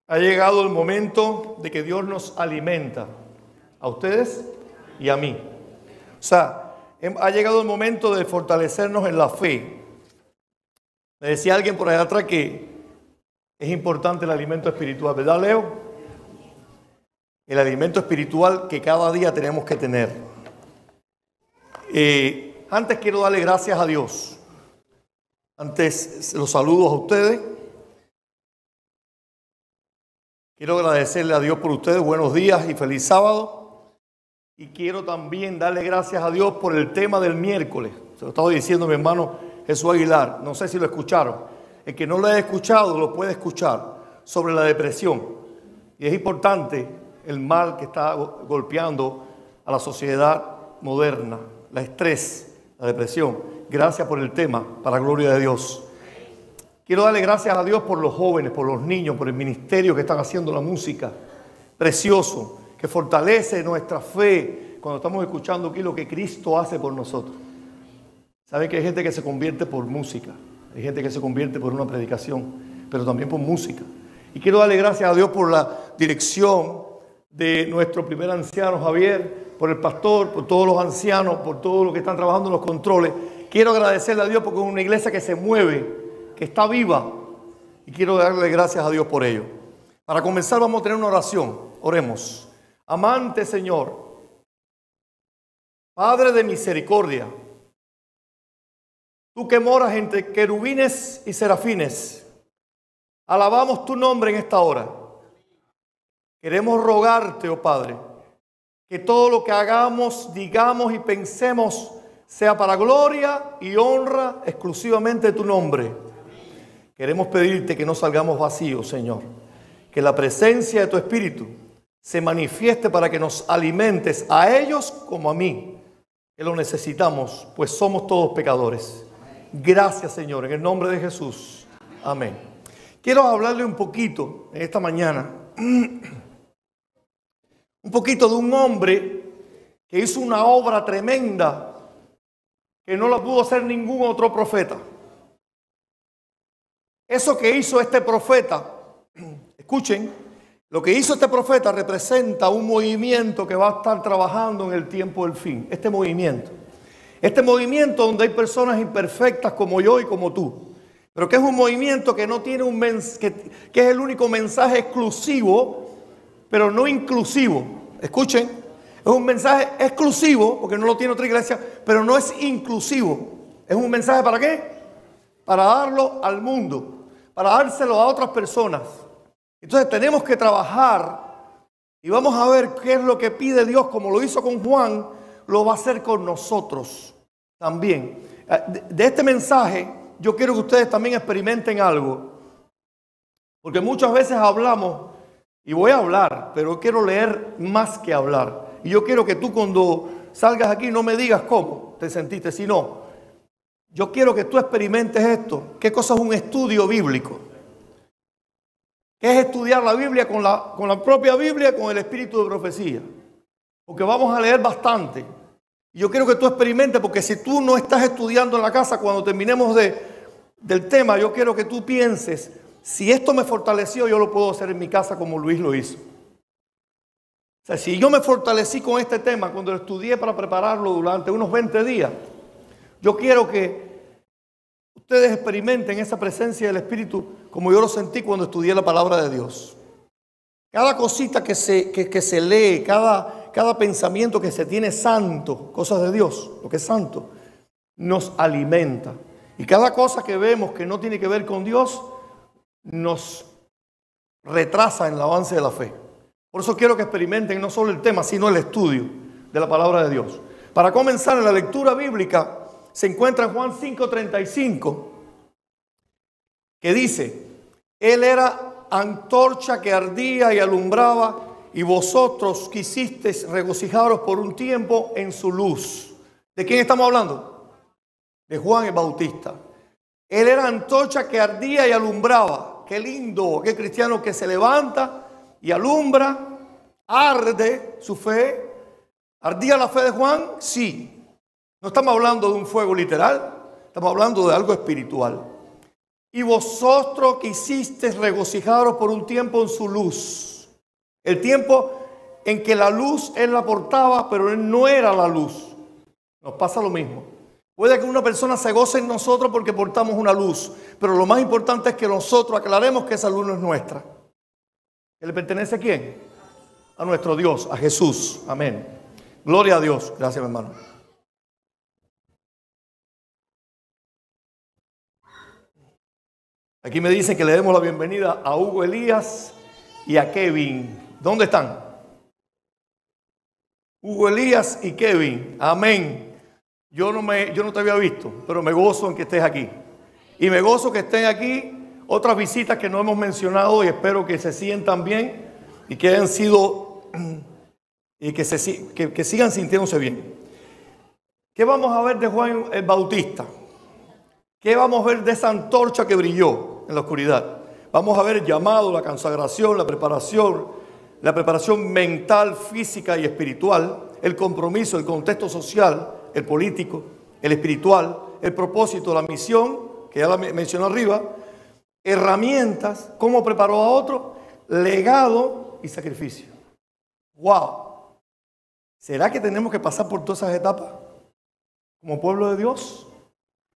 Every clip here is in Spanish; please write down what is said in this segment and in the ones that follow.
Ha llegado el momento de que Dios nos alimenta, a ustedes y a mí. O sea, ha llegado el momento de fortalecernos en la fe. Me decía alguien por allá atrás que es importante el alimento espiritual, ¿verdad, Leo? El alimento espiritual que cada día tenemos que tener. Antes quiero darle gracias a Dios. Antes los saludos a ustedes. Quiero agradecerle a Dios por ustedes. Buenos días y feliz sábado. Y quiero también darle gracias a Dios por el tema del miércoles. Se lo estaba diciendo mi hermano Jesús Aguilar. No sé si lo escucharon. El que no lo haya escuchado lo puede escuchar, sobre la depresión. Y es importante el mal que está golpeando a la sociedad moderna, el estrés, la depresión. Gracias por el tema, para la gloria de Dios. Quiero darle gracias a Dios por los jóvenes, por los niños, por el ministerio que están haciendo la música. Precioso, que fortalece nuestra fe cuando estamos escuchando aquí lo que Cristo hace por nosotros. Saben que hay gente que se convierte por música, hay gente que se convierte por una predicación, pero también por música. Y quiero darle gracias a Dios por la dirección de nuestro primer anciano Javier, por el pastor, por todos los ancianos, por todos los que están trabajando en los controles. Quiero agradecerle a Dios porque es una iglesia que se mueve, que está viva, y quiero darle gracias a Dios por ello. Para comenzar vamos a tener una oración. Oremos. Amante Señor, Padre de misericordia, tú que moras entre querubines y serafines, alabamos tu nombre en esta hora. Queremos rogarte, oh Padre, que todo lo que hagamos, digamos y pensemos sea para gloria y honra exclusivamente de tu nombre. Queremos pedirte que no salgamos vacíos, Señor. Que la presencia de tu Espíritu se manifieste para que nos alimentes a ellos como a mí, que lo necesitamos, pues somos todos pecadores. Gracias, Señor, en el nombre de Jesús. Amén. Quiero hablarle un poquito en esta mañana, un poquito de un hombre que hizo una obra tremenda que no la pudo hacer ningún otro profeta. Eso que hizo este profeta, escuchen, lo que hizo este profeta representa un movimiento que va a estar trabajando en el tiempo del fin. Este movimiento donde hay personas imperfectas como yo y como tú, pero que es un movimiento que no tiene que es el único mensaje exclusivo, pero no inclusivo. Escuchen, es un mensaje exclusivo porque no lo tiene otra iglesia, pero no es inclusivo. Es un mensaje ¿para qué? Para darlo al mundo, para dárselo a otras personas. Entonces tenemos que trabajar y vamos a ver qué es lo que pide Dios, como lo hizo con Juan, lo va a hacer con nosotros también. De este mensaje yo quiero que ustedes también experimenten algo, porque muchas veces hablamos, y voy a hablar, pero quiero leer más que hablar. Y yo quiero que tú cuando salgas aquí no me digas cómo te sentiste, sino yo quiero que tú experimentes esto. ¿Qué cosa es un estudio bíblico? ¿Qué es estudiar la Biblia con la propia Biblia, con el espíritu de profecía? Porque vamos a leer bastante. Y yo quiero que tú experimentes, porque si tú no estás estudiando en la casa, cuando terminemos del tema, yo quiero que tú pienses, si esto me fortaleció, yo lo puedo hacer en mi casa como Luis lo hizo. O sea, si yo me fortalecí con este tema cuando lo estudié para prepararlo durante unos 20 días, yo quiero que ustedes experimenten esa presencia del Espíritu como yo lo sentí cuando estudié la palabra de Dios. Cada cosita que se lee, cada pensamiento que se tiene santo, cosas de Dios, lo que es santo, nos alimenta. Y cada cosa que vemos que no tiene que ver con Dios, nos retrasa en el avance de la fe. Por eso quiero que experimenten no solo el tema, sino el estudio de la palabra de Dios. Para comenzar, en la lectura bíblica se encuentra en Juan 5:35, que dice: Él era antorcha que ardía y alumbraba, y vosotros quisisteis regocijaros por un tiempo en su luz. ¿De quién estamos hablando? De Juan el Bautista. Él era antorcha que ardía y alumbraba. Qué lindo, qué cristiano que se levanta y alumbra, arde su fe. ¿Ardía la fe de Juan? Sí. No estamos hablando de un fuego literal, estamos hablando de algo espiritual. Y vosotros quisisteis regocijaros por un tiempo en su luz. El tiempo en que la luz Él la portaba, pero Él no era la luz. Nos pasa lo mismo. Puede que una persona se goce en nosotros porque portamos una luz, pero lo más importante es que nosotros aclaremos que esa luz no es nuestra. ¿Que le pertenece a quién? A nuestro Dios, a Jesús. Amén. Gloria a Dios. Gracias, mi hermano. Aquí me dicen que le demos la bienvenida a Hugo Elías y a Kevin. ¿Dónde están? Hugo Elías y Kevin. Amén. Yo no te había visto, pero me gozo en que estés aquí. Y me gozo que estén aquí otras visitas que no hemos mencionado y espero que se sientan bien y que hayan sido y que sigan sintiéndose bien. ¿Qué vamos a ver de Juan el Bautista? ¿Qué vamos a ver de esa antorcha que brilló en la oscuridad? Vamos a ver el llamado, la consagración, la preparación mental, física y espiritual, el compromiso, el contexto social, el político, el espiritual, el propósito, la misión, que ya la mencioné arriba, herramientas, cómo preparó a otro, legado y sacrificio. ¡Wow! ¿Será que tenemos que pasar por todas esas etapas como pueblo de Dios?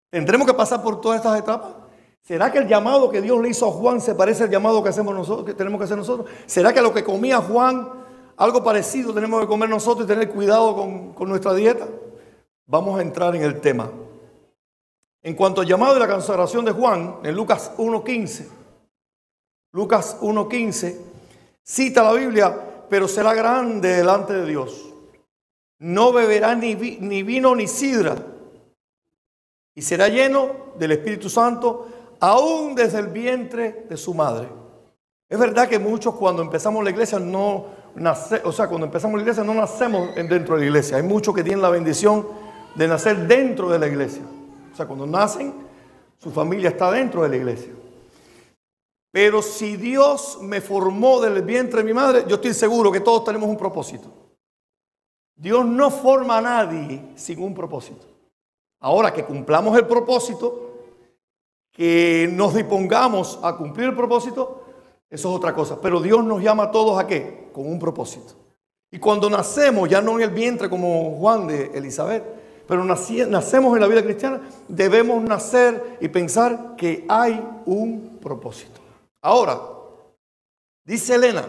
¿Tendremos que pasar por todas estas etapas? ¿Será que el llamado que Dios le hizo a Juan se parece al llamado que hacemos nosotros, que tenemos que hacer nosotros? ¿Será que lo que comía Juan, algo parecido tenemos que comer nosotros y tener cuidado con nuestra dieta? Vamos a entrar en el tema. En cuanto al llamado y la consagración de Juan, en Lucas 1:15, Lucas 1:15, cita la Biblia, pero será grande delante de Dios. No beberá ni vino ni sidra, y será lleno del Espíritu Santo aún desde el vientre de su madre. Es verdad que muchos cuando empezamos la iglesia no nacemos dentro de la iglesia. Hay muchos que tienen la bendición de nacer dentro de la iglesia. O sea, cuando nacen, su familia está dentro de la iglesia. Pero si Dios me formó del vientre de mi madre, yo estoy seguro que todos tenemos un propósito. Dios no forma a nadie sin un propósito. Ahora que cumplamos el propósito, que nos dispongamos a cumplir el propósito, eso es otra cosa. Pero Dios nos llama a todos ¿a qué? Con un propósito. Y cuando nacemos, ya no en el vientre como Juan de Elizabeth, pero nacemos en la vida cristiana, debemos nacer y pensar que hay un propósito. Ahora, dice Elena,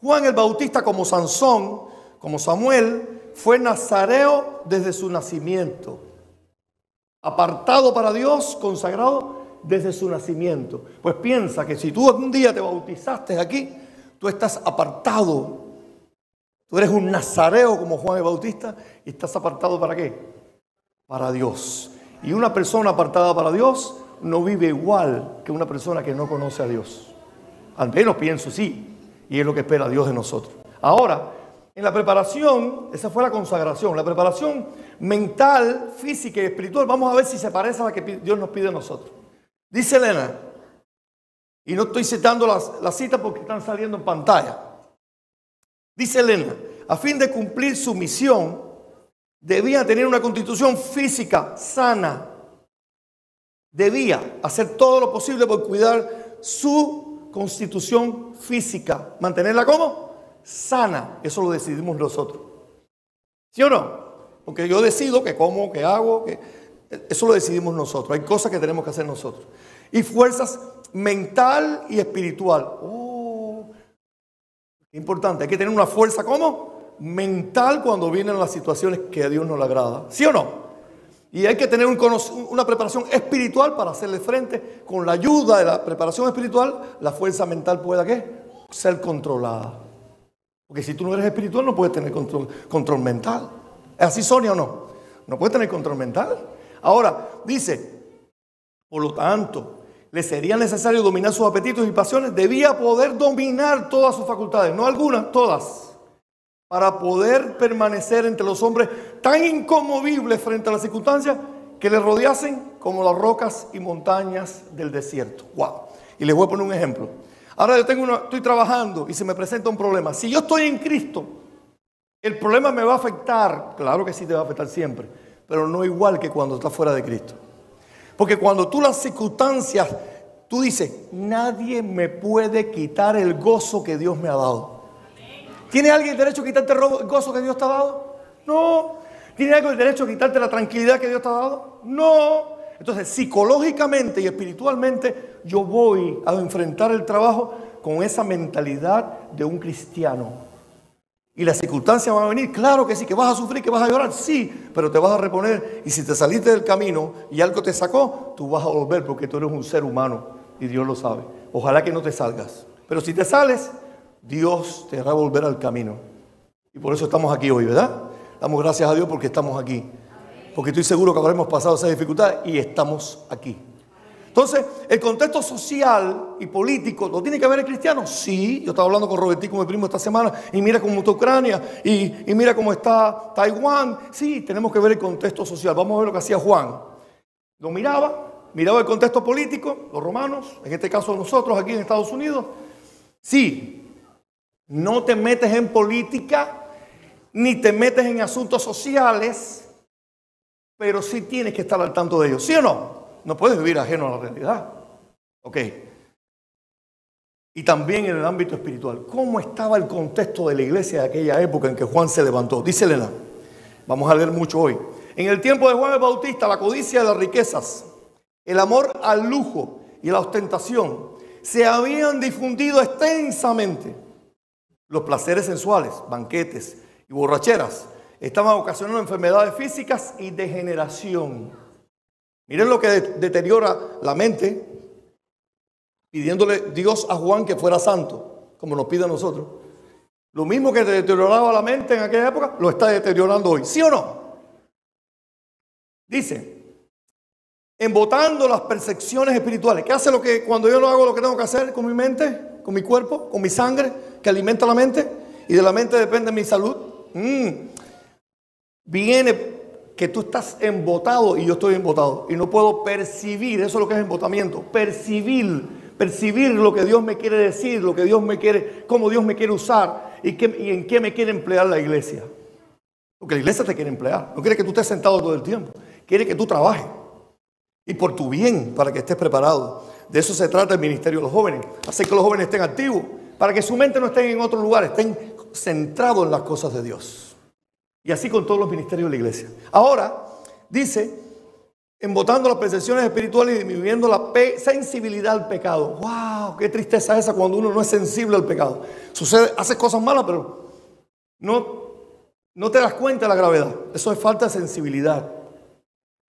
Juan el Bautista como Sansón, como Samuel, fue nazareo desde su nacimiento. Apartado para Dios, consagrado desde su nacimiento. Pues piensa que si tú algún día te bautizaste aquí, tú estás apartado. Tú eres un nazareo como Juan el Bautista y estás apartado ¿para qué? Para Dios. Y una persona apartada para Dios no vive igual que una persona que no conoce a Dios. Al menos pienso sí, y es lo que espera Dios de nosotros. Ahora, en la preparación, esa fue la consagración, la preparación mental, física y espiritual, vamos a ver si se parece a la que Dios nos pide a nosotros. Dice Elena, y no estoy citando las citas porque están saliendo en pantalla. Dice Elena, a fin de cumplir su misión, debía tener una constitución física sana. Debía hacer todo lo posible por cuidar su constitución física. ¿Mantenerla cómo? Sana. Eso lo decidimos nosotros. ¿Sí o no? Porque yo decido que como, que hago, eso lo decidimos nosotros. Hay cosas que tenemos que hacer nosotros. Y fuerzas mental y espiritual. Qué importante. Hay que tener una fuerza, ¿cómo? Mental cuando vienen las situaciones que a Dios no le agrada. ¿Sí o no? Y hay que tener una preparación espiritual para hacerle frente. Con la ayuda de la preparación espiritual, la fuerza mental pueda ¿qué? Ser controlada. Porque si tú no eres espiritual no puedes tener control mental. ¿Es así, Sonia, o no? No puedes tener control mental. Ahora, dice, por lo tanto, le sería necesario dominar sus apetitos y pasiones. Debía poder dominar todas sus facultades, no algunas, todas, para poder permanecer entre los hombres tan inconmovibles frente a las circunstancias que le rodeasen como las rocas y montañas del desierto. ¡Wow! Y les voy a poner un ejemplo. Ahora estoy trabajando y se me presenta un problema. Si yo estoy en Cristo, el problema me va a afectar. Claro que sí te va a afectar siempre, pero no igual que cuando estás fuera de Cristo. Porque cuando tú las circunstancias tú dices, nadie me puede quitar el gozo que Dios me ha dado. ¿Tiene alguien el derecho a quitarte el gozo que Dios te ha dado? No. ¿Tiene alguien el derecho a quitarte la tranquilidad que Dios te ha dado? No. Entonces, psicológicamente y espiritualmente, yo voy a enfrentar el trabajo con esa mentalidad de un cristiano. Y las circunstancias van a venir, claro que sí, que vas a sufrir, que vas a llorar, sí, pero te vas a reponer. Y si te saliste del camino y algo te sacó, tú vas a volver porque tú eres un ser humano y Dios lo sabe. Ojalá que no te salgas. Pero si te sales, Dios te hará volver al camino. Y por eso estamos aquí hoy, ¿verdad? Damos gracias a Dios porque estamos aquí. Porque estoy seguro que habremos pasado esas dificultades y estamos aquí. Entonces, el contexto social y político, ¿lo tiene que ver el cristiano? Sí, yo estaba hablando con Robertico, mi primo, esta semana, y mira cómo está Ucrania, y mira cómo está Taiwán. Sí, tenemos que ver el contexto social. Vamos a ver lo que hacía Juan. Lo miraba el contexto político, los romanos, en este caso nosotros aquí en Estados Unidos. Sí, no te metes en política, ni te metes en asuntos sociales, pero sí tienes que estar al tanto de ellos, ¿sí o no? No puedes vivir ajeno a la realidad. Ok. Y también en el ámbito espiritual. ¿Cómo estaba el contexto de la iglesia de aquella época en que Juan se levantó? Dice Elena. Vamos a leer mucho hoy. En el tiempo de Juan el Bautista, la codicia de las riquezas, el amor al lujo y la ostentación se habían difundido extensamente. Los placeres sensuales, banquetes y borracheras estaban ocasionando enfermedades físicas y degeneración. Miren lo que deteriora la mente, pidiéndole Dios a Juan que fuera santo, como nos pide a nosotros. Lo mismo que deterioraba la mente en aquella época, lo está deteriorando hoy. ¿Sí o no? Dice, embotando las percepciones espirituales. ¿Qué hace cuando yo no hago lo que tengo que hacer con mi mente, con mi cuerpo, con mi sangre, que alimenta la mente? Y de la mente depende mi salud. Viene que tú estás embotado y yo estoy embotado y no puedo percibir, eso es lo que es embotamiento, percibir lo que Dios me quiere decir, lo que Dios me quiere, cómo Dios me quiere usar y en qué me quiere emplear la iglesia. Porque la iglesia te quiere emplear, no quiere que tú estés sentado todo el tiempo, quiere que tú trabajes y por tu bien, para que estés preparado. De eso se trata el ministerio de los jóvenes, hacer que los jóvenes estén activos, para que su mente no esté en otro lugar, estén centrados en las cosas de Dios. Y así con todos los ministerios de la iglesia. Ahora, dice, embotando las percepciones espirituales y disminuyendo la sensibilidad al pecado. ¡Wow! ¡Qué tristeza esa cuando uno no es sensible al pecado! Sucede, haces cosas malas, pero no te das cuenta de la gravedad. Eso es falta de sensibilidad.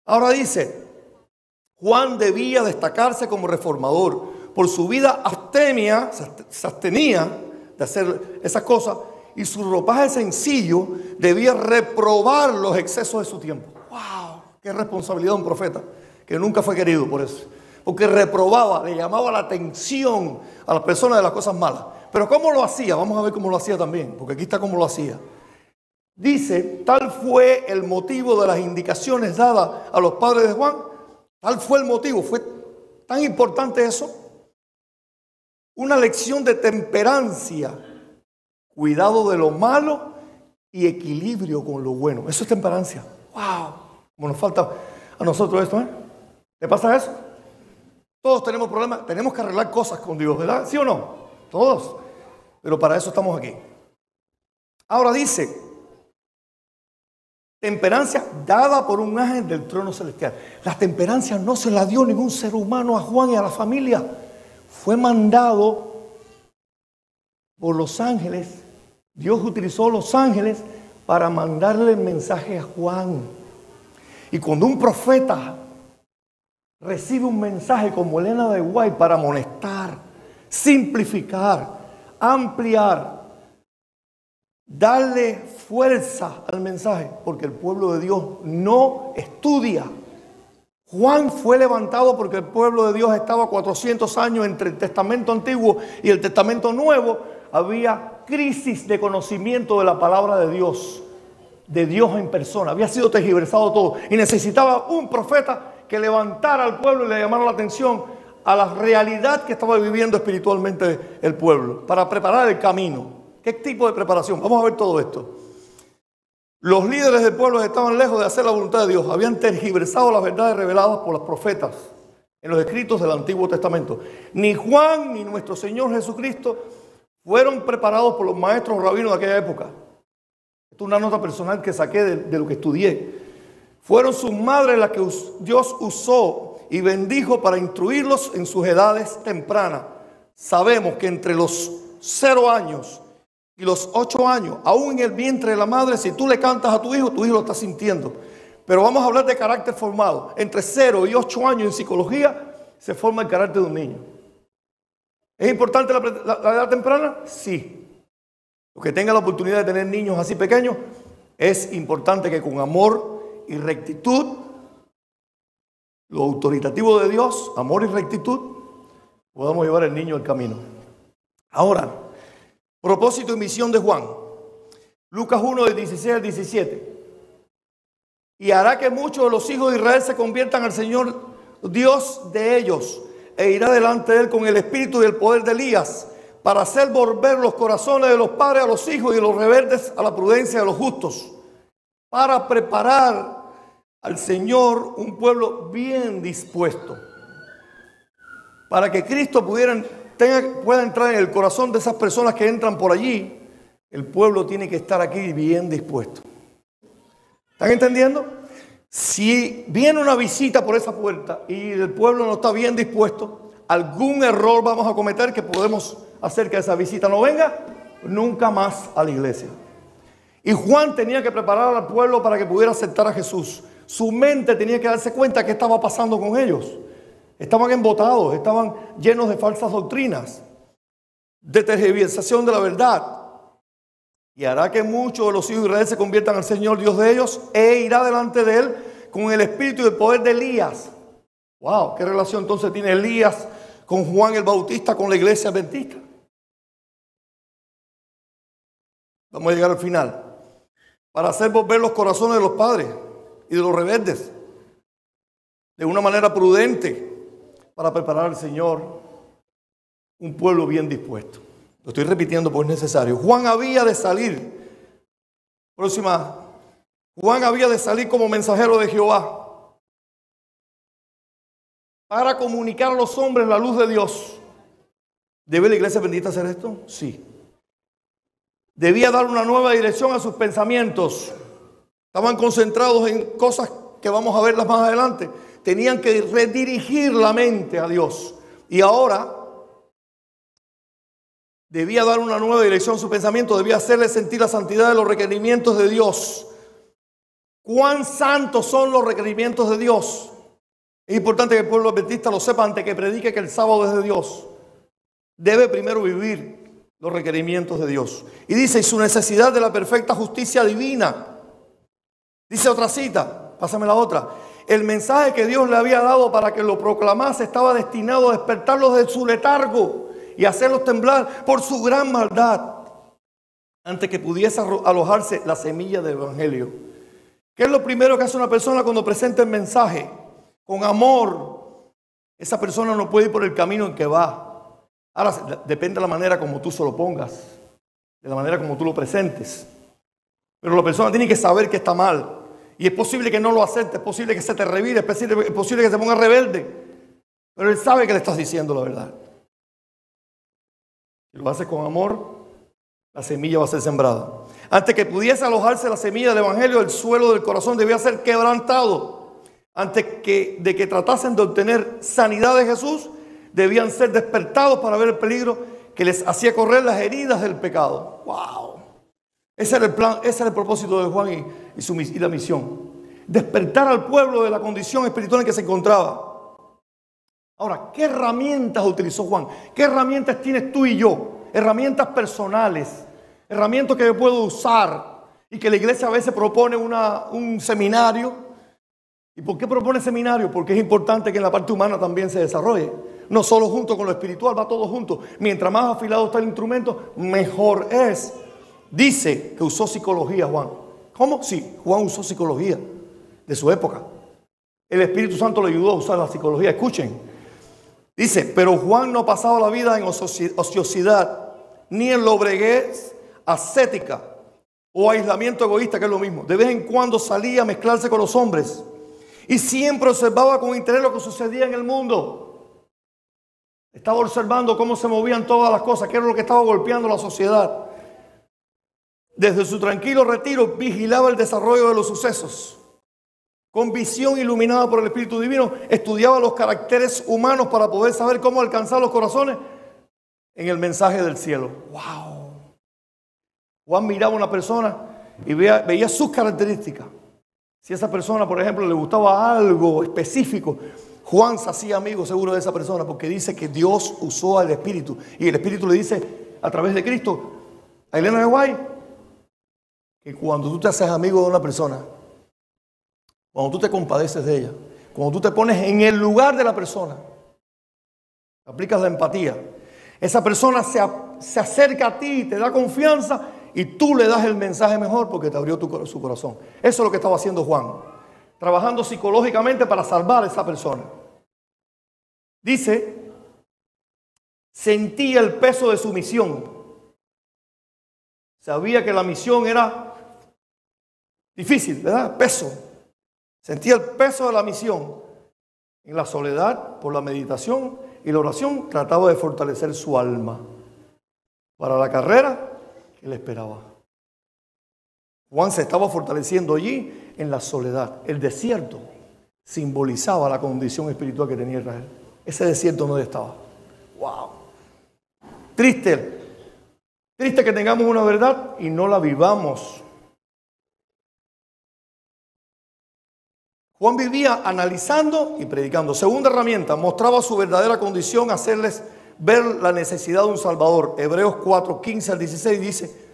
Ahora dice, Juan debía destacarse como reformador. Por su vida abstemia, se abstenía de hacer esas cosas. Y su ropaje sencillo debía reprobar los excesos de su tiempo. ¡Wow! ¡Qué responsabilidad de un profeta! Que nunca fue querido por eso. Porque reprobaba, le llamaba la atención a las personas de las cosas malas. Pero ¿cómo lo hacía? Vamos a ver cómo lo hacía también, porque aquí está cómo lo hacía. Dice, tal fue el motivo de las indicaciones dadas a los padres de Juan. Tal fue el motivo, fue tan importante eso. Una lección de temperancia. Cuidado de lo malo y equilibrio con lo bueno. Eso es temperancia. ¡Wow! Como nos falta a nosotros esto, ¿eh? ¿Te pasa eso? Todos tenemos problemas. Tenemos que arreglar cosas con Dios, ¿verdad? ¿Sí o no? Todos. Pero para eso estamos aquí. Ahora dice, temperancia dada por un ángel del trono celestial. La temperancia no se la dio ningún ser humano a Juan y a la familia. Fue mandado por los ángeles. Dios utilizó los ángeles para mandarle el mensaje a Juan. Y cuando un profeta recibe un mensaje como Elena de White para amonestar, simplificar, ampliar, darle fuerza al mensaje, porque el pueblo de Dios no estudia. Juan fue levantado porque el pueblo de Dios estaba 400 años entre el Testamento Antiguo y el Testamento Nuevo. Había crisis de conocimiento de la palabra de Dios en persona. Había sido tergiversado todo y necesitaba un profeta que levantara al pueblo y le llamara la atención a la realidad que estaba viviendo espiritualmente el pueblo, para preparar el camino. ¿Qué tipo de preparación? Vamos a ver todo esto. Los líderes del pueblo estaban lejos de hacer la voluntad de Dios. Habían tergiversado las verdades reveladas por los profetas en los escritos del Antiguo Testamento. Ni Juan ni nuestro Señor Jesucristo fueron preparados por los maestros rabinos de aquella época. Esto es una nota personal que saqué de lo que estudié. Fueron sus madres las que Dios usó y bendijo para instruirlos en sus edades tempranas. Sabemos que entre los 0 años y los 8 años, aún en el vientre de la madre, si tú le cantas a tu hijo lo está sintiendo. Pero vamos a hablar de carácter formado. Entre 0 y 8 años en psicología se forma el carácter de un niño. ¿Es importante la edad temprana? Sí. Los que tengan la oportunidad de tener niños así pequeños, es importante que con amor y rectitud, lo autoritativo de Dios, amor y rectitud, podamos llevar al niño al camino. Ahora, propósito y misión de Juan. Lucas 1, del 16 al 17. Y hará que muchos de los hijos de Israel se conviertan al Señor Dios de ellos, e irá delante de él con el espíritu y el poder de Elías, para hacer volver los corazones de los padres a los hijos y de los rebeldes a la prudencia de los justos, para preparar al Señor un pueblo bien dispuesto, para que Cristo pueda entrar en el corazón de esas personas que entran por allí. El pueblo tiene que estar aquí bien dispuesto. ¿Están entendiendo? Si viene una visita por esa puerta y el pueblo no está bien dispuesto, algún error vamos a cometer que podemos hacer que esa visita no venga nunca más a la iglesia. Y Juan tenía que preparar al pueblo para que pudiera aceptar a Jesús. Su mente tenía que darse cuenta de qué estaba pasando con ellos. Estaban embotados, estaban llenos de falsas doctrinas, de tergiversación de la verdad. Y hará que muchos de los hijos de Israel se conviertan al Señor Dios de ellos, e irá delante de él con el espíritu y el poder de Elías. Wow, ¿qué relación entonces tiene Elías con Juan el Bautista, con la iglesia adventista? Vamos a llegar al final. Para hacer volver los corazones de los padres y de los rebeldes de una manera prudente, para preparar al Señor un pueblo bien dispuesto. Lo estoy repitiendo porque es necesario. Juan había de salir como mensajero de Jehová para comunicar a los hombres la luz de Dios. ¿Debe la iglesia bendita hacer esto? Sí. Debía dar una nueva dirección a sus pensamientos. Estaban concentrados en cosas que vamos a verlas más adelante. Tenían que redirigir la mente a Dios. Y ahora debía dar una nueva dirección a su pensamiento. Debía hacerle sentir la santidad de los requerimientos de Dios. ¿Cuán santos son los requerimientos de Dios? Es importante que el pueblo adventista lo sepa antes que predique que el sábado es de Dios. Debe primero vivir los requerimientos de Dios. Y dice, y su necesidad de la perfecta justicia divina. Dice otra cita, pásame la otra. El mensaje que Dios le había dado para que lo proclamase estaba destinado a despertarlos de su letargo y hacerlos temblar por su gran maldad, antes que pudiese alojarse la semilla del evangelio. ¿Qué es lo primero que hace una persona cuando presenta el mensaje? Con amor. Esa persona no puede ir por el camino en que va. Ahora, depende de la manera como tú se lo pongas, de la manera como tú lo presentes. Pero la persona tiene que saber que está mal. Y es posible que no lo acepte, es posible que se te revire, es posible que se ponga rebelde. Pero él sabe que le estás diciendo la verdad. Si lo haces con amor, la semilla va a ser sembrada. Antes que pudiese alojarse la semilla del evangelio, el suelo del corazón debía ser quebrantado. Antes de que tratasen de obtener sanidad de Jesús, debían ser despertados para ver el peligro que les hacía correr las heridas del pecado. ¡Wow! Ese era el plan, ese era el propósito de Juan y la misión. Despertar al pueblo de la condición espiritual en que se encontraba. Ahora, ¿qué herramientas utilizó Juan? ¿Qué herramientas tienes tú y yo? Herramientas personales, herramientas que yo puedo usar y que la iglesia a veces propone un seminario. ¿Y por qué propone seminario? Porque es importante que en la parte humana también se desarrolle. No solo junto con lo espiritual, va todo junto. Mientras más afilado está el instrumento, mejor es. Dice que usó psicología Juan. ¿Cómo? Sí, Juan usó psicología de su época. El Espíritu Santo le ayudó a usar la psicología. Escuchen. Dice, pero Juan no pasaba la vida en ociosidad, ni en lobreguez ascética o aislamiento egoísta, que es lo mismo. De vez en cuando salía a mezclarse con los hombres y siempre observaba con interés lo que sucedía en el mundo. Estaba observando cómo se movían todas las cosas, qué era lo que estaba golpeando la sociedad. Desde su tranquilo retiro vigilaba el desarrollo de los sucesos. Con visión iluminada por el Espíritu Divino, estudiaba los caracteres humanos para poder saber cómo alcanzar los corazones en el mensaje del cielo. ¡Wow! Juan miraba a una persona y veía sus características. Si a esa persona, por ejemplo, le gustaba algo específico, Juan se hacía amigo seguro de esa persona, porque dice que Dios usó al Espíritu. Y el Espíritu le dice a través de Cristo a Elena de White que cuando tú te haces amigo de una persona, cuando tú te compadeces de ella, cuando tú te pones en el lugar de la persona, aplicas la empatía, esa persona se acerca a ti, te da confianza y tú le das el mensaje mejor porque te abrió su corazón. Eso es lo que estaba haciendo Juan, trabajando psicológicamente para salvar a esa persona. Dice, sentía el peso de su misión. Sabía que la misión era difícil, ¿verdad? Peso. Sentía el peso de la misión. En la soledad, por la meditación y la oración, trataba de fortalecer su alma para la carrera que le esperaba. Juan se estaba fortaleciendo allí en la soledad. El desierto simbolizaba la condición espiritual que tenía Israel. Ese desierto no estaba. ¡Wow! Triste que tengamos una verdad y no la vivamos. Juan vivía analizando y predicando. Segunda herramienta, mostraba su verdadera condición, hacerles ver la necesidad de un Salvador. Hebreos 4, 15 al 16 dice,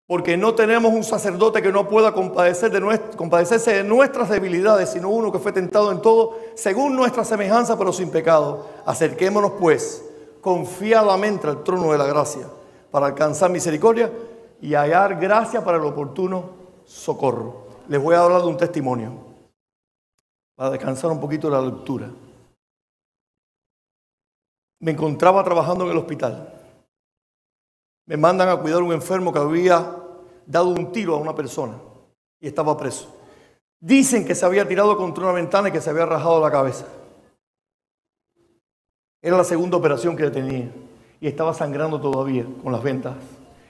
porque no tenemos un sacerdote que no pueda compadecerse de nuestras debilidades, sino uno que fue tentado en todo, según nuestra semejanza, pero sin pecado. Acerquémonos pues confiadamente al trono de la gracia, para alcanzar misericordia y hallar gracia para el oportuno socorro. Les voy a hablar de un testimonio para descansar un poquito de la lectura. Me encontraba trabajando en el hospital. Me mandan a cuidar a un enfermo que había dado un tiro a una persona y estaba preso. Dicen que se había tirado contra una ventana y que se había rajado la cabeza. Era la segunda operación que le tenía y estaba sangrando todavía con las ventas.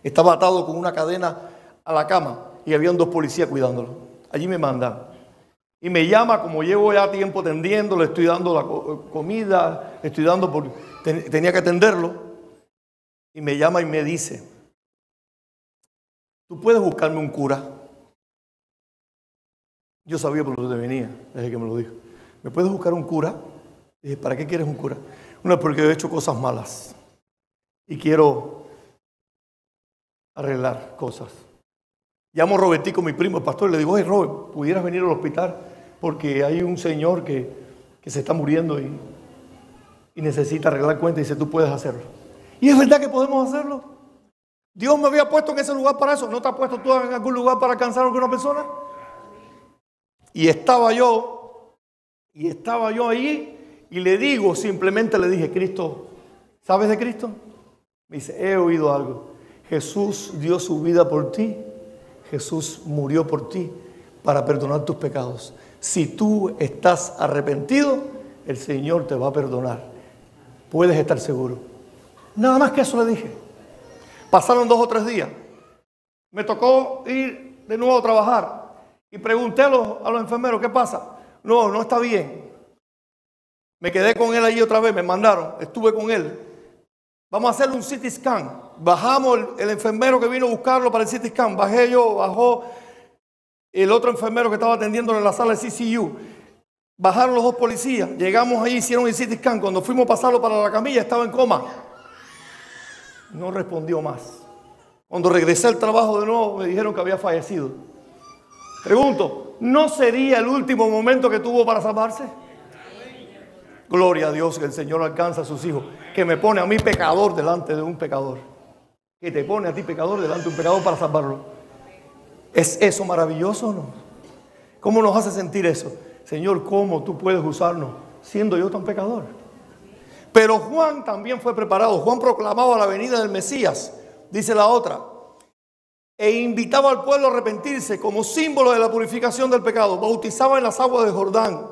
Estaba atado con una cadena a la cama y habían 2 policías cuidándolo. Allí me mandan. Y me llama, como llevo ya tiempo atendiendo, le estoy dando la comida, le estoy dando tenía que atenderlo. Y me llama y me dice, ¿tú puedes buscarme un cura? Yo sabía por dónde venía, desde que me lo dijo. ¿Me puedes buscar un cura? Y dije, ¿para qué quieres un cura? Una, porque he hecho cosas malas y quiero arreglar cosas. Llamo a Robertico, mi primo, el pastor, y le digo, oye, Robert, ¿pudieras venir al hospital? Porque hay un señor que se está muriendo y necesita arreglar cuentas. Y dice, tú puedes hacerlo. Y es verdad que podemos hacerlo. Dios me había puesto en ese lugar para eso. ¿No te has puesto tú en algún lugar para alcanzar a alguna persona? Y estaba yo allí y le digo, simplemente le dije, Cristo, ¿sabes de Cristo? Me dice, he oído algo. Jesús dio su vida por ti. Jesús murió por ti para perdonar tus pecados. Si tú estás arrepentido, el Señor te va a perdonar. Puedes estar seguro. Nada más que eso le dije. Pasaron 2 o 3 días. Me tocó ir de nuevo a trabajar. Y pregunté a los enfermeros, ¿qué pasa? No está bien. Me quedé con él allí otra vez, me mandaron. Estuve con él. Vamos a hacerle un CT scan. Bajamos el enfermero que vino a buscarlo para el CT scan. Bajé yo, bajó el otro enfermero que estaba atendiendo en la sala de CCU. Bajaron los 2 policías. Llegamos ahí, hicieron el CT scan. Cuando fuimos a pasarlo para la camilla, estaba en coma. No respondió más. Cuando regresé al trabajo de nuevo, me dijeron que había fallecido. Pregunto, ¿no sería el último momento que tuvo para salvarse? Gloria a Dios que el Señor alcanza a sus hijos. Que me pone a mí pecador delante de un pecador. Que te pone a ti pecador delante de un pecador para salvarlo. ¿Es eso maravilloso o no? ¿Cómo nos hace sentir eso? Señor, ¿cómo tú puedes usarnos siendo yo tan pecador? Pero Juan también fue preparado. Juan proclamaba la venida del Mesías. Dice la otra. e invitaba al pueblo a arrepentirse como símbolo de la purificación del pecado. Bautizaba en las aguas de Jordán.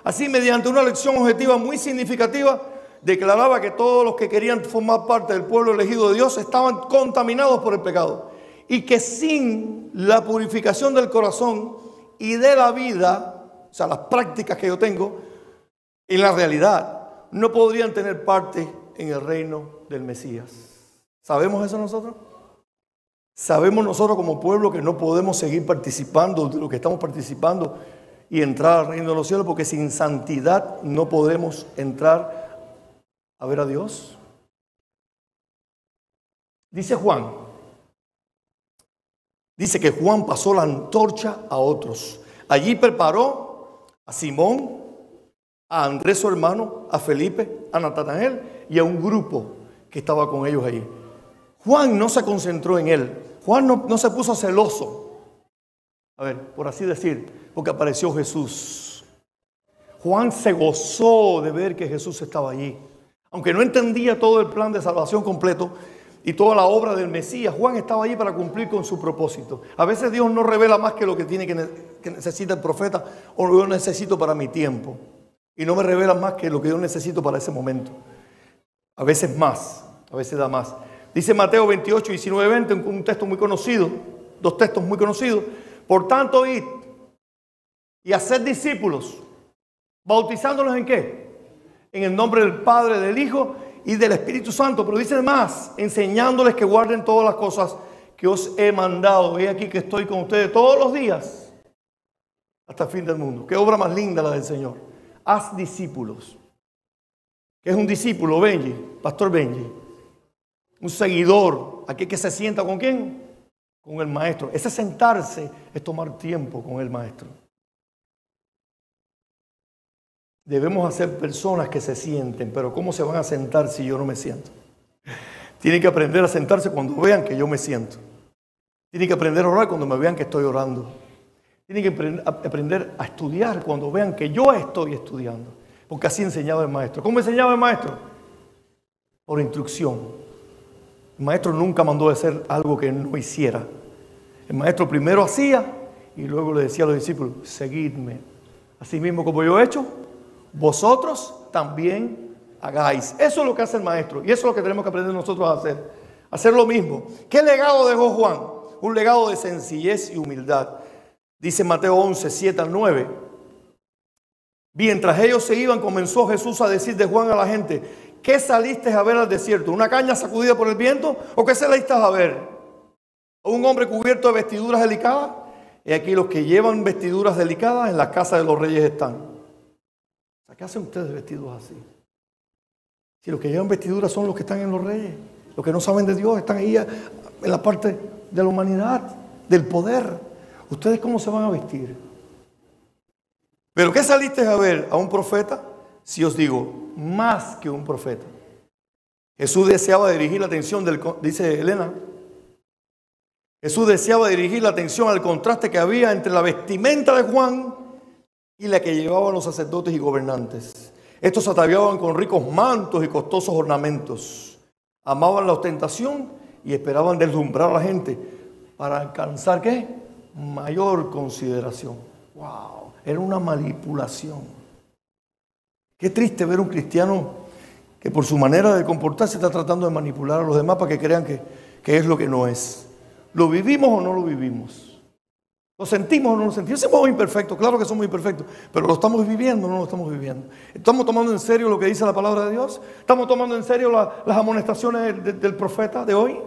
Así, mediante una lección objetiva muy significativa, declaraba que todos los que querían formar parte del pueblo elegido de Dios estaban contaminados por el pecado y que sin la purificación del corazón y de la vida, o sea, las prácticas que yo tengo, en la realidad no podrían tener parte en el reino del Mesías. ¿Sabemos eso nosotros? Sabemos nosotros como pueblo que no podemos seguir participando de lo que estamos participando y entrar al reino de los cielos, porque sin santidad no podemos entrar a ver a Dios. Dice Juan, dice que Juan pasó la antorcha a otros. Allí preparó a Simón, a Andrés su hermano, a Felipe, a Natanael y a un grupo que estaba con ellos allí. Juan no se concentró en él. Juan no se puso celoso. A ver, por así decir, porque apareció Jesús. Juan se gozó de ver que Jesús estaba allí. Aunque no entendía todo el plan de salvación completo y toda la obra del Mesías, Juan estaba allí para cumplir con su propósito. A veces Dios no revela más que lo que necesita el profeta o lo que yo necesito para mi tiempo. Y no me revela más que lo que yo necesito para ese momento. A veces más, a veces da más. Dice Mateo 28, 19, 20, un texto muy conocido, dos textos muy conocidos. Por tanto, id y haced discípulos, bautizándolos ¿en qué? En el nombre del Padre, del Hijo y del Espíritu Santo. Pero dice más, enseñándoles que guarden todas las cosas que os he mandado. He aquí que estoy con ustedes todos los días hasta el fin del mundo. Qué obra más linda la del Señor. Haz discípulos. ¿Qué es un discípulo? Benji, Pastor Benji. Un seguidor, aquel que se sienta ¿con quién? Con el maestro. Ese sentarse es tomar tiempo con el maestro. Debemos hacer personas que se sienten, pero ¿cómo se van a sentar si yo no me siento? Tienen que aprender a sentarse cuando vean que yo me siento. Tienen que aprender a orar cuando me vean que estoy orando. Tienen que aprender a estudiar cuando vean que yo estoy estudiando. Porque así enseñaba el maestro. ¿Cómo enseñaba el maestro? Por instrucción. El maestro nunca mandó a hacer algo que no hiciera. El maestro primero hacía y luego le decía a los discípulos, seguidme. Así mismo como yo he hecho, vosotros también hagáis. Eso es lo que hace el maestro y eso es lo que tenemos que aprender nosotros a hacer. Hacer lo mismo. ¿Qué legado dejó Juan? Un legado de sencillez y humildad. Dice Mateo 11, 7 al 9. Mientras ellos se iban, comenzó Jesús a decir de Juan a la gente, ¿qué saliste a ver al desierto? ¿Una caña sacudida por el viento? ¿O qué saliste a ver? ¿O un hombre cubierto de vestiduras delicadas? Y aquí los que llevan vestiduras delicadas en la casa de los reyes están. ¿Qué hacen ustedes vestidos así? Si los que llevan vestiduras son los que están en los reyes, los que no saben de Dios, están ahí en la parte de la humanidad, del poder. ¿Ustedes cómo se van a vestir? ¿Pero qué saliste a ver? ¿A un profeta? Si os digo, más que un profeta. Jesús deseaba dirigir la atención dice Elena, Jesús deseaba dirigir la atención al contraste que había entre la vestimenta de Juan y la que llevaban los sacerdotes y gobernantes. Estos se ataviaban con ricos mantos y costosos ornamentos. Amaban la ostentación y esperaban deslumbrar a la gente para alcanzar ¿qué? Mayor consideración. ¡Wow! Era una manipulación. Qué triste ver un cristiano que por su manera de comportarse está tratando de manipular a los demás para que crean que es lo que no es. ¿Lo vivimos o no lo vivimos? ¿Lo sentimos o no lo sentimos? Somos imperfectos, claro que somos imperfectos, pero ¿lo estamos viviendo o no lo estamos viviendo? ¿Estamos tomando en serio lo que dice la palabra de Dios? ¿Estamos tomando en serio las amonestaciones del profeta de hoy?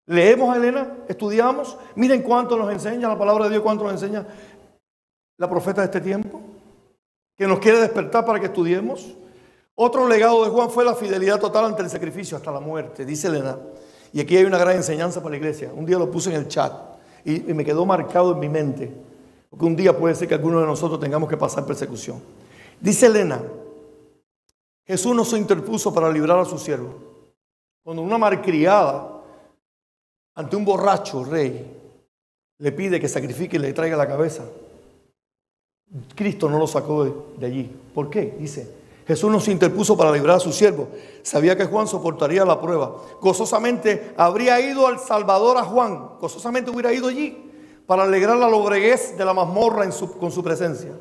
¿Leemos a Elena? ¿Estudiamos? Miren cuánto nos enseña la palabra de Dios, cuánto nos enseña la profeta de este tiempo, que nos quiere despertar para que estudiemos. Otro legado de Juan fue la fidelidad total ante el sacrificio, hasta la muerte, dice Elena. Y aquí hay una gran enseñanza para la iglesia. Un día lo puse en el chat y me quedó marcado en mi mente, porque un día puede ser que alguno de nosotros tengamos que pasar persecución. Dice Elena, Jesús no se interpuso para librar a su siervo. Cuando una malcriada ante un borracho rey le pide que sacrifique y le traiga la cabeza, Cristo no lo sacó de allí. ¿Por qué? Dice, Jesús nos interpuso para librar a su siervo. Sabía que Juan soportaría la prueba. Gozosamente habría ido al Salvador a Juan. Gozosamente hubiera ido allí para alegrar la lobreguez de la mazmorra con su presencia.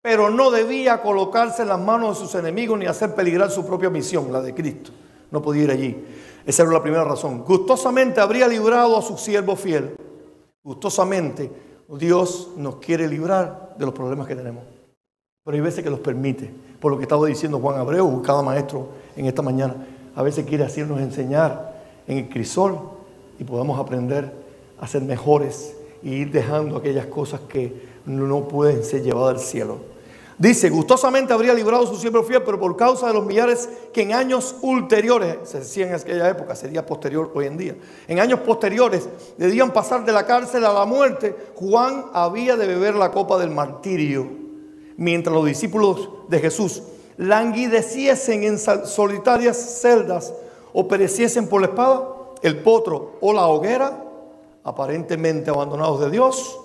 Pero no debía colocarse en las manos de sus enemigos ni hacer peligrar su propia misión, la de Cristo. No podía ir allí. Esa era la primera razón. Gustosamente habría librado a su siervo fiel. Gustosamente Dios nos quiere librar de los problemas que tenemos. Pero hay veces que los permite. Por lo que estaba diciendo Juan Abreu, cada maestro en esta mañana. A veces quiere hacernos enseñar en el crisol y podamos aprender a ser mejores y ir dejando aquellas cosas que no pueden ser llevadas al cielo. Dice, gustosamente habría librado a su siervo fiel, pero por causa de los millares que en años ulteriores, se decía en aquella época, sería posterior hoy en día, en años posteriores debían pasar de la cárcel a la muerte, Juan había de beber la copa del martirio, mientras los discípulos de Jesús languideciesen en solitarias celdas o pereciesen por la espada, el potro o la hoguera, aparentemente abandonados de Dios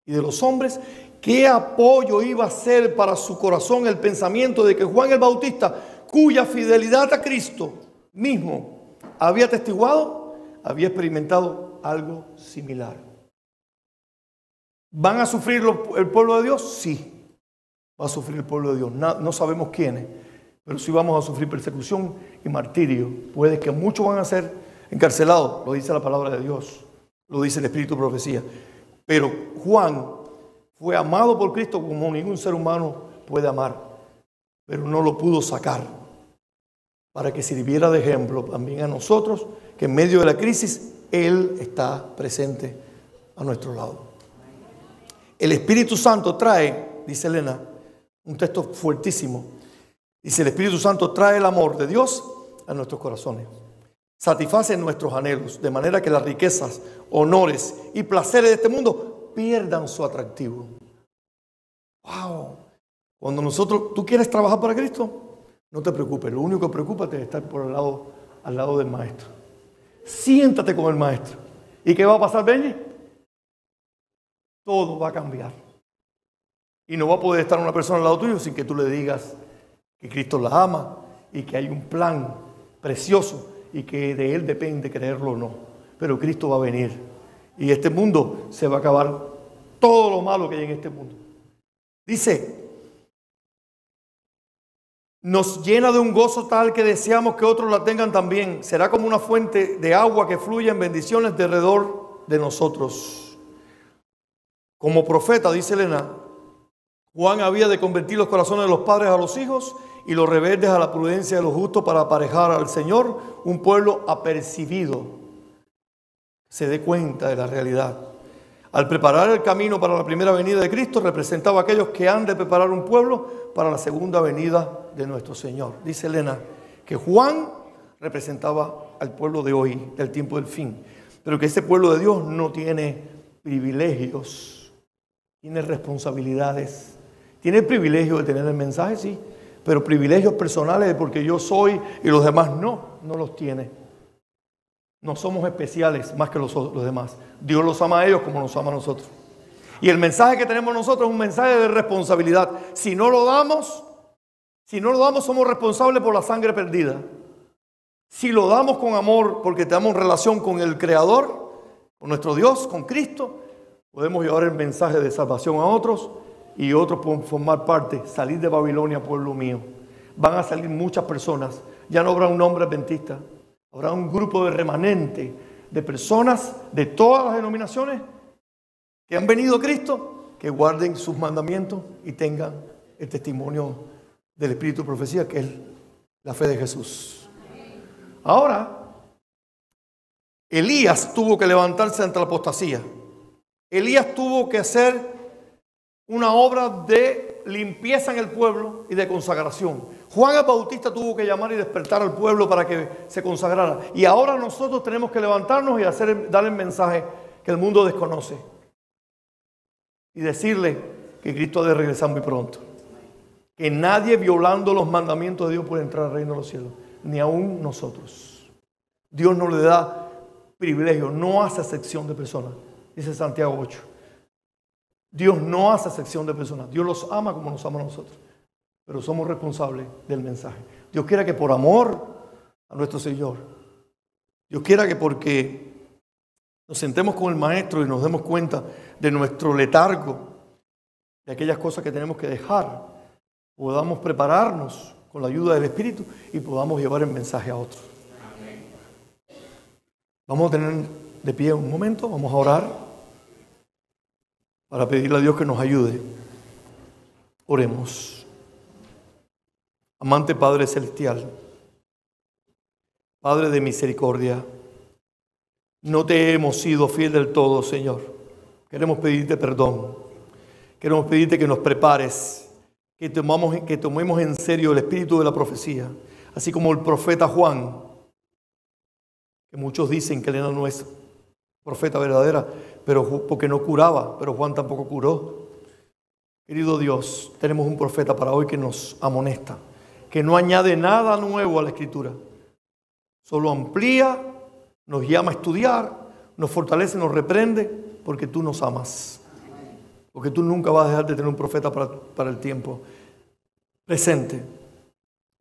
y de los hombres. ¿Qué apoyo iba a ser para su corazón el pensamiento de que Juan el Bautista, cuya fidelidad a Cristo mismo había testiguado, había experimentado algo similar? ¿Van a sufrir el pueblo de Dios? Sí, va a sufrir el pueblo de Dios. No sabemos quiénes, pero sí vamos a sufrir persecución y martirio. Puede que muchos van a ser encarcelados, lo dice la palabra de Dios, lo dice el Espíritu de Profecía. Pero Juan fue amado por Cristo como ningún ser humano puede amar, pero no lo pudo sacar para que sirviera de ejemplo también a nosotros, que en medio de la crisis Él está presente a nuestro lado. El Espíritu Santo trae, dice Elena, un texto fuertísimo, dice: el Espíritu Santo trae el amor de Dios a nuestros corazones, satisface nuestros anhelos, de manera que las riquezas, honores y placeres de este mundo pierdan su atractivo. ¡Wow! Cuando tú quieres trabajar para Cristo, no te preocupes. Lo único que preocúpate es estar al lado del Maestro. Siéntate con el Maestro. ¿Y qué va a pasar, Benji? Todo va a cambiar. Y no va a poder estar una persona al lado tuyo sin que tú le digas que Cristo la ama y que hay un plan precioso y que de Él depende creerlo o no. Pero Cristo va a venir. Y este mundo se va a acabar, todo lo malo que hay en este mundo. Dice, nos llena de un gozo tal que deseamos que otros la tengan también. Será como una fuente de agua que fluye en bendiciones de alrededor de nosotros. Como profeta, dice Elena, Juan había de convertir los corazones de los padres a los hijos y los rebeldes a la prudencia de los justos para aparejar al Señor un pueblo apercibido, se dé cuenta de la realidad. Al preparar el camino para la primera venida de Cristo, representaba a aquellos que han de preparar un pueblo para la segunda venida de nuestro Señor. Dice Elena que Juan representaba al pueblo de hoy, del tiempo del fin, pero que ese pueblo de Dios no tiene privilegios, tiene responsabilidades. Tiene el privilegio de tener el mensaje, sí, pero privilegios personales de porque yo soy y los demás no los tiene. No somos especiales más que los demás. Dios los ama a ellos como nos ama a nosotros. Y el mensaje que tenemos nosotros es un mensaje de responsabilidad. Si no lo damos, somos responsables por la sangre perdida. Si lo damos con amor, porque tenemos relación con el Creador, con nuestro Dios, con Cristo, podemos llevar el mensaje de salvación a otros y otros pueden formar parte, salir de Babilonia, pueblo mío. Van a salir muchas personas. Ya no habrá un hombre adventista. Habrá un grupo de remanente de personas de todas las denominaciones que han venido a Cristo, que guarden sus mandamientos y tengan el testimonio del Espíritu de Profecía, que es la fe de Jesús. Ahora, Elías tuvo que levantarse ante la apostasía. Elías tuvo que hacer una obra de limpieza en el pueblo y de consagración. Juan el Bautista tuvo que llamar y despertar al pueblo para que se consagrara. Y ahora nosotros tenemos que levantarnos y dar el mensaje que el mundo desconoce. Y decirle que Cristo ha de regresar muy pronto. Que nadie violando los mandamientos de Dios puede entrar al reino de los cielos. Ni aún nosotros. Dios no le da privilegio, no hace acepción de personas. Dice Santiago 8. Dios no hace acepción de personas. Dios los ama como nos ama a nosotros. pero somos responsables del mensaje. Dios quiera que por amor a nuestro Señor, Dios quiera que porque nos sentemos con el Maestro y nos demos cuenta de nuestro letargo, de aquellas cosas que tenemos que dejar, podamos prepararnos con la ayuda del Espíritu y podamos llevar el mensaje a otros. Vamos a tener de pie un momento, vamos a orar para pedirle a Dios que nos ayude. Oremos. Amante Padre Celestial, Padre de misericordia, no te hemos sido fiel del todo, Señor. Queremos pedirte perdón. Queremos pedirte que nos prepares, que tomemos en serio el espíritu de la profecía, así como el profeta Juan, que muchos dicen que él no es profeta verdadera, pero porque no curaba, pero Juan tampoco curó. Querido Dios, tenemos un profeta para hoy que nos amonesta, que no añade nada nuevo a la Escritura, solo amplía, nos llama a estudiar, nos fortalece, nos reprende, porque tú nos amas. Porque tú nunca vas a dejar de tener un profeta para el tiempo presente,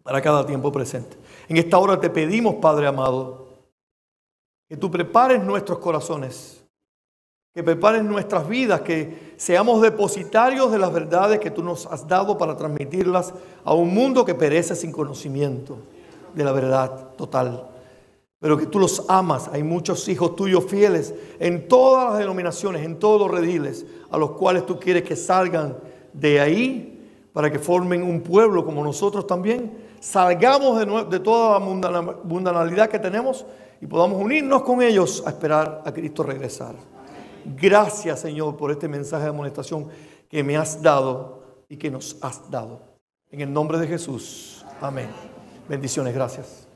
para cada tiempo presente. En esta hora te pedimos, Padre amado, que tú prepares nuestros corazones, que prepares nuestras vidas, que seamos depositarios de las verdades que tú nos has dado para transmitirlas a un mundo que perece sin conocimiento de la verdad total. Pero que tú los amas. Hay muchos hijos tuyos fieles en todas las denominaciones, en todos los rediles, a los cuales tú quieres que salgan de ahí para que formen un pueblo como nosotros también. Salgamos de toda la mundanalidad que tenemos y podamos unirnos con ellos a esperar a Cristo regresar. Gracias, Señor, por este mensaje de amonestación que me has dado y que nos has dado. En el nombre de Jesús. Amén. Bendiciones. Gracias.